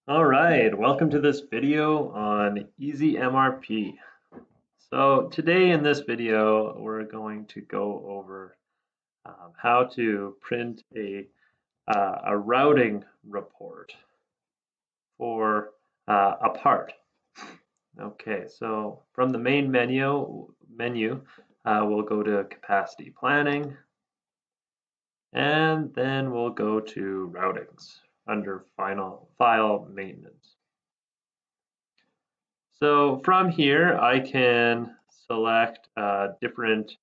All right, welcome to this video on Z MRP. So today in this video, we're going to go over how to print a routing report for a part. Okay, so from the main menu, we'll go to capacity planning, and then we'll go to routings under file maintenance. So from here, I can select different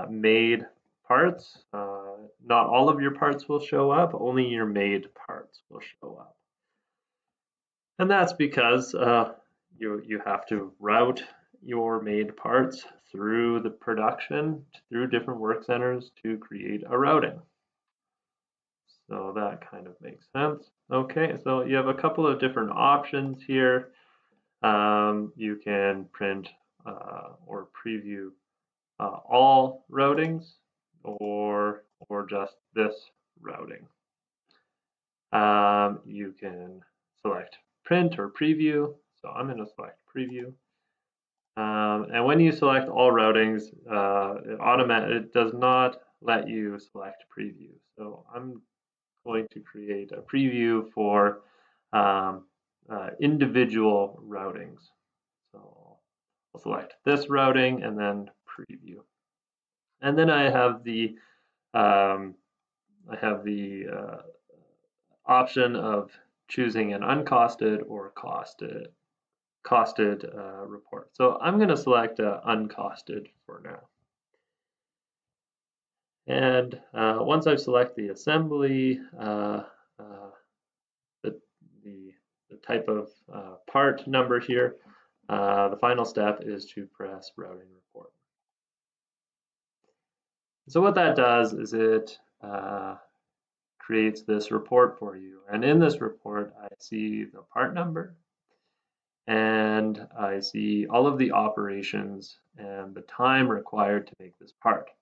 made parts. Not all of your parts will show up, only your made parts will show up. And that's because you have to route your made parts through the production, through different work centers to create a routing. So that kind of makes sense. Okay, so you have a couple of different options here. You can print or preview all routings or just this routing. You can select print or preview. So I'm going to select preview. And when you select all routings, it does not let you select preview. So I'm going to create a preview for individual routings. So I'll select this routing and then preview. And then I have the option of choosing an uncosted or costed report. So I'm going to select uncosted for now. And once I've selected the assembly, the type of part number here, the final step is to press routing report. So what that does is it creates this report for you. And in this report, I see the part number, and I see all of the operations and the time required to make this part.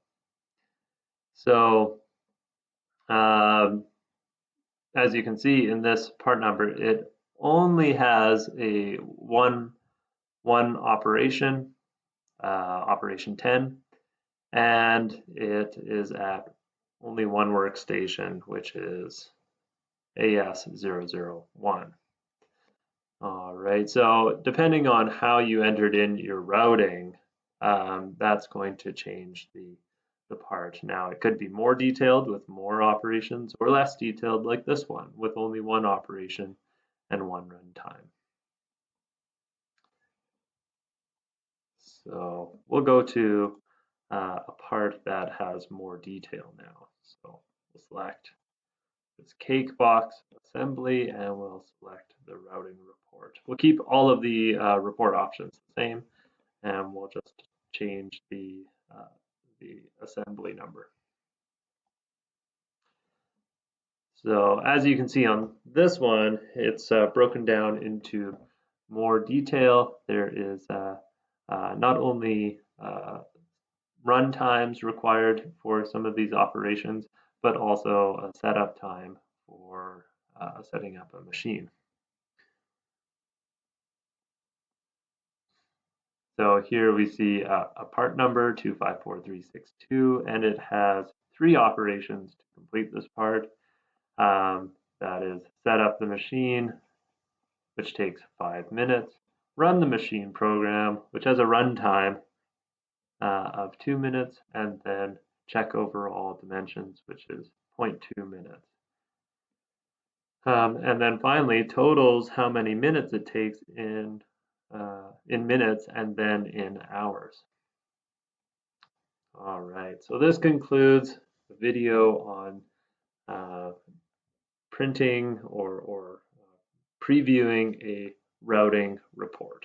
So as you can see in this part number, it only has a one operation, operation 10, and it is at only one workstation, which is AS001. All right, so depending on how you entered in your routing, that's going to change the part. Now, it could be more detailed with more operations or less detailed like this one with only one operation and one runtime. So we'll go to a part that has more detail now. So we'll select this cake box assembly and we'll select the routing report. We'll keep all of the report options the same, and we'll just change the assembly number. So as you can see on this one, it's broken down into more detail. There is not only run times required for some of these operations, but also a setup time for setting up a machine. So here we see a part number 254362, and it has 3 operations to complete this part. That is set up the machine, which takes 5 minutes, run the machine program, which has a runtime of 2 minutes, and then check overall dimensions, which is 0.2 minutes. And then finally totals how many minutes it takes in minutes and then in hours. All right, so this concludes the video on printing or previewing a routing report.